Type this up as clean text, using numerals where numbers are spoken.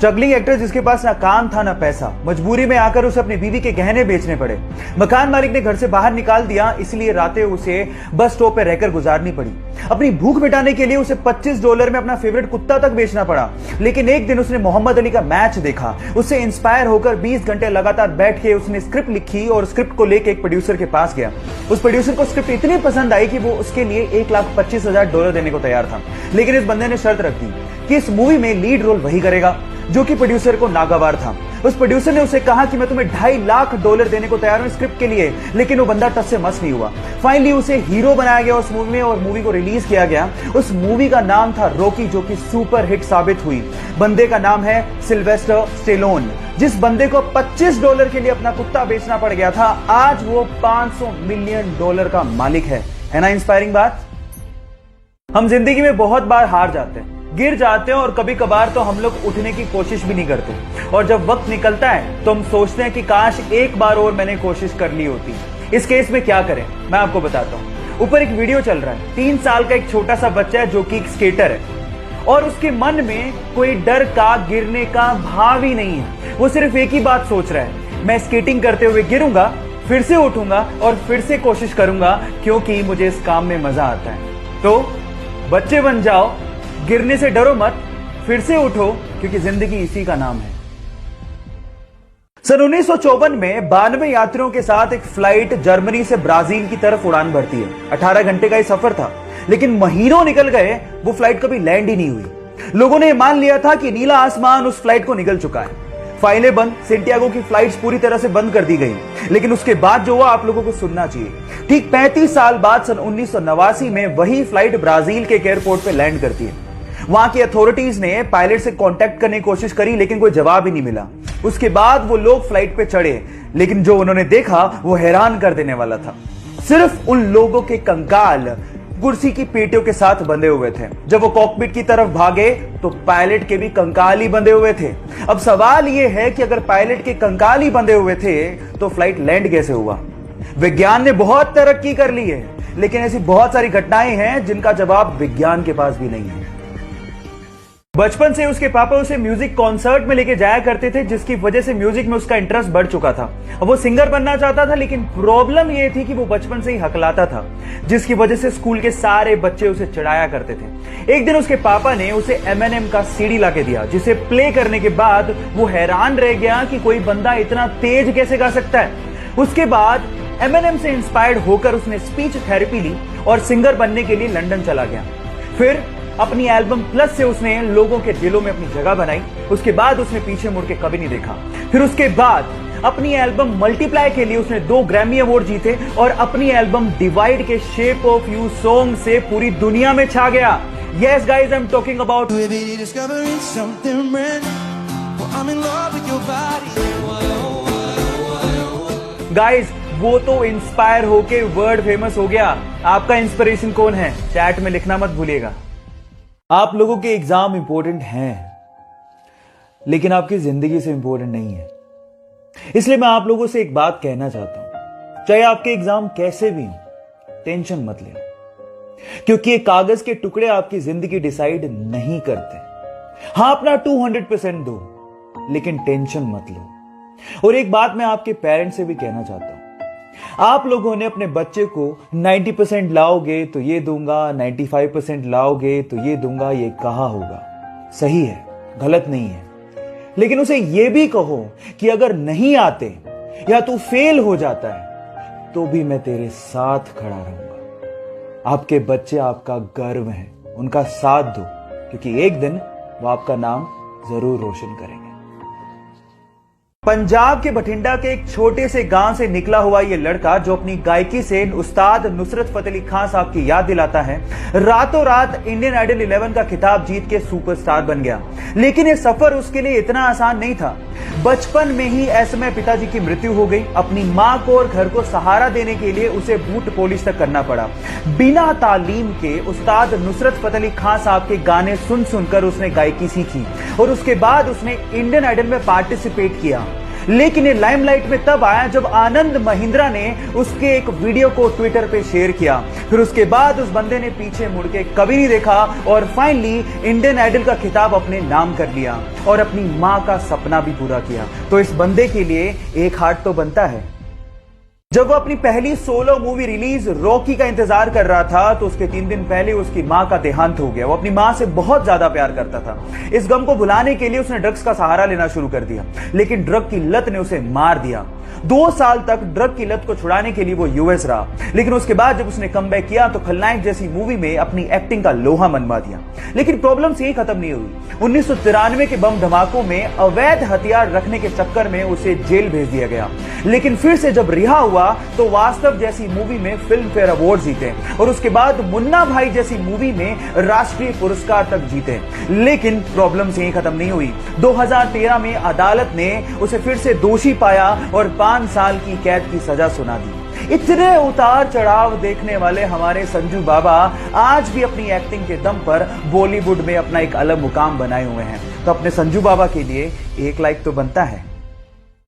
Struggling actor जिसके पास ना काम था ना पैसा, मजबूरी में आकर उसे अपनी बीवी के गहने बेचने पड़े। मकान मालिक ने घर से बाहर निकाल दिया, इसलिए रातें उसे बस स्टॉप पर रहकर गुजारनी पड़ी। अपनी भूख मिटाने के लिए उसे $25 में अपना फेवरेट कुत्ता तक बेचना पड़ा। लेकिन एक दिन उसने मोहम्मद अली का मैच देखा, उससे इंस्पायर होकर 20 घंटे लगातार बैठ के उसने स्क्रिप्ट लिखी और स्क्रिप्ट को लेकर एक प्रोड्यूसर के पास गया। उस प्रोड्यूसर को स्क्रिप्ट इतनी पसंद आई कि वो उसके लिए $1,25,000 देने को तैयार था। लेकिन इस बंदे ने शर्त रख दी कि इस मूवी में लीड रोल वही करेगा, जो कि प्रोड्यूसर को नागवार था। उस प्रोड्यूसर ने उसे कहा कि मैं तुम्हें $2.5 लाख देने को तैयार हूं स्क्रिप्ट के लिए, लेकिन वो बंदा टस से मस नहीं हुआ। फाइनली उसे हीरो बनाया गया उस मूवी में और मूवी को रिलीज किया गया। उस मूवी का नाम था रॉकी, जो कि सुपर हिट साबित हुई। बंदे का नाम है सिल्वेस्टर स्टेलोन। जिस बंदे को $25 के लिए अपना कुत्ता बेचना पड़ गया था, आज वो $500 मिलियन का मालिक है ना इंस्पायरिंग बात। हम जिंदगी में बहुत बार हार जाते हैं, गिर जाते हैं और कभी कभार तो हम लोग उठने की कोशिश भी नहीं करते। और जब वक्त निकलता है तो हम सोचते हैं कि काश एक बार और मैंने कोशिश कर ली होती। इस केस में क्या करें, मैं आपको बताता हूं। ऊपर एक वीडियो चल रहा है, 3 साल का एक छोटा सा बच्चा है जो कि एक स्केटर है और उसके मन में कोई डर का, गिरने का भाव ही नहीं है। वो सिर्फ एक ही बात सोच रहा है, मैं स्केटिंग करते हुए गिरूंगा, फिर से उठूंगा और फिर से कोशिश करूंगा, क्योंकि मुझे इस काम में मजा आता है। तो बच्चे बन जाओ, गिरने से डरो मत, फिर से उठो, क्योंकि जिंदगी इसी का नाम है। सन 1954 में 92 यात्रियों के साथ एक फ्लाइट जर्मनी से ब्राजील की तरफ उड़ान भरती है। 18 घंटे का यह सफर था, लेकिन महीनों निकल गए, वो फ्लाइट कभी लैंड ही नहीं हुई। लोगों ने मान लिया था कि नीला आसमान उस फ्लाइट को निगल चुका है। फाइलें बंद, सेंटियागो की फ्लाइट्स पूरी तरह से बंद कर दी गई। लेकिन उसके बाद जो हुआ आप लोगों को सुनना चाहिए। ठीक 35 साल बाद सन 1989 में वही फ्लाइट ब्राजील के एयरपोर्ट पे लैंड करती है। वहां की अथॉरिटीज ने पायलट से कांटेक्ट करने की कोशिश करी, लेकिन कोई जवाब ही नहीं मिला। उसके बाद वो लोग फ्लाइट पे चढ़े, लेकिन जो उन्होंने देखा वो हैरान कर देने वाला था। सिर्फ उन लोगों के कंकाल कुर्सी की पेटियों के साथ बंधे हुए थे। जब वो कॉकपिट की तरफ भागे तो पायलट के भी कंकाल ही बंधे हुए थे। अब सवाल यह है कि अगर पायलट के कंकाल ही बंधे हुए थे तो फ्लाइट लैंड कैसे हुआ? विज्ञान ने बहुत तरक्की कर ली है, लेकिन ऐसी बहुत सारी घटनाएं हैं जिनका जवाब विज्ञान के पास भी नहीं है। बचपन से उसके पापा उसे म्यूजिक कॉन्सर्ट में लेके जाया करते थे, जिसकी वजह से म्यूजिक में उसका इंटरेस्ट बढ़ चुका था। अब वो सिंगर बनना चाहता था, लेकिन प्रॉब्लम ये थी कि वो बचपन से ही हकलाता था, जिसकी वजह से स्कूल के सारे बच्चे उसे चिढ़ाया करते थे। एक दिन उसके पापा ने उसे एमएनएम का सीडी लाके दिया, जिसे प्ले करने के बाद वो हैरान रह गया कि कोई बंदा इतना तेज कैसे गा सकता है। उसके बाद एमएनएम से इंस्पायर्ड होकर उसने स्पीच थेरेपी ली और सिंगर बनने के लिए लंदन चला गया। फिर अपनी एल्बम प्लस से उसने लोगों के दिलों में अपनी जगह बनाई। उसके बाद उसने पीछे मुड़ के कभी नहीं देखा। फिर उसके बाद अपनी एल्बम मल्टीप्लाई के लिए उसने 2 ग्रैमी अवार्ड जीते और अपनी एल्बम डिवाइड के शेप ऑफ यू सॉन्ग से पूरी दुनिया में छा गया। Yes guys, I'm talking about guys, वो तो इंस्पायर होके वर्ल्ड फेमस हो गया। आपका इंस्पिरेशन कौन है? चैट में लिखना मत भूलिएगा। आप लोगों के एग्जाम इंपॉर्टेंट हैं, लेकिन आपकी जिंदगी से इंपॉर्टेंट नहीं है। इसलिए मैं आप लोगों से एक बात कहना चाहता हूं, चाहे आपके एग्जाम कैसे भी हो, टेंशन मत लें, क्योंकि ये कागज के टुकड़े आपकी जिंदगी डिसाइड नहीं करते। हां, अपना 200% दो, लेकिन टेंशन मत लो। और एक बात मैं आपके पेरेंट्स से भी कहना चाहता हूं, आप लोगों ने अपने बच्चे को 90% लाओगे तो ये दूंगा, 95% लाओगे तो ये दूंगा, ये कहा होगा। सही है, गलत नहीं है, लेकिन उसे ये भी कहो कि अगर नहीं आते या तू फेल हो जाता है तो भी मैं तेरे साथ खड़ा रहूंगा। आपके बच्चे आपका गर्व हैं, उनका साथ दो, क्योंकि एक दिन वो आपका नाम जरूर रोशन करेंगे। पंजाब के बठिंडा के एक छोटे से गांव से निकला हुआ यह लड़का, जो अपनी गायकी से उस्ताद नुसरत फतेह अली खान साहब की याद दिलाता है, रातों रात इंडियन आइडल 11 का खिताब जीत के सुपरस्टार बन गया। लेकिन यह सफर उसके लिए इतना आसान नहीं था। बचपन में ही ऐसे में पिताजी की मृत्यु हो गई। अपनी मां को और घर को सहारा देने के लिए उसे बूट पॉलिश तक करना पड़ा। बिना तालीम के उस्ताद नुसरत फतेह अली खान साहब के गाने सुन सुनकर उसने गायकी सीखी और उसके बाद उसने इंडियन आइडल में पार्टिसिपेट किया। लेकिन ये लाइमलाइट में तब आया जब आनंद महिंद्रा ने उसके एक वीडियो को ट्विटर पे शेयर किया। फिर उसके बाद उस बंदे ने पीछे मुड़ के कभी नहीं देखा और फाइनली इंडियन आइडल का खिताब अपने नाम कर लिया और अपनी मां का सपना भी पूरा किया। तो इस बंदे के लिए एक हार्ट तो बनता है। जब वो अपनी पहली सोलो मूवी रिलीज रॉकी का इंतजार कर रहा था तो उसके 3 दिन पहले उसकी मां का देहांत हो गया। वो अपनी मां से बहुत ज्यादा प्यार करता था। इस गम को भुलाने के लिए उसने ड्रग्स का सहारा लेना शुरू कर दिया, लेकिन ड्रग की लत ने उसे मार दिया। 2 साल तक ड्रग की लत को छुड़ाने के लिए वो यूएस रहा, लेकिन उसके बाद जब उसने कमबैक किया तो खलनायक जैसी मूवी में अपनी एक्टिंग का लोहा मनवा दिया। लेकिन प्रॉब्लम्स यही खत्म नहीं हुई। 1993 के बम धमाकों में अवैध हथियार रखने के चक्कर में उसे जेल भेज दिया गया। लेकिन फिर से जब रिहा हुआ तो वास्तव जैसी मूवी में फिल्म फेयर अवार्ड जीते और उसके बाद मुन्ना भाई जैसी मूवी में राष्ट्रीय पुरस्कार तक जीते। लेकिन प्रॉब्लम्स यही खत्म नहीं हुई। 2013 में अदालत ने उसे फिर से दोषी पाया और 5 साल की कैद की सजा सुना दी। इतने उतार चढ़ाव देखने वाले हमारे संजू बाबा आज भी अपनी एक्टिंग के दम पर बॉलीवुड में अपना एक अलग मुकाम बनाए हुए हैं। तो अपने संजू बाबा के लिए एक लाइक तो बनता है।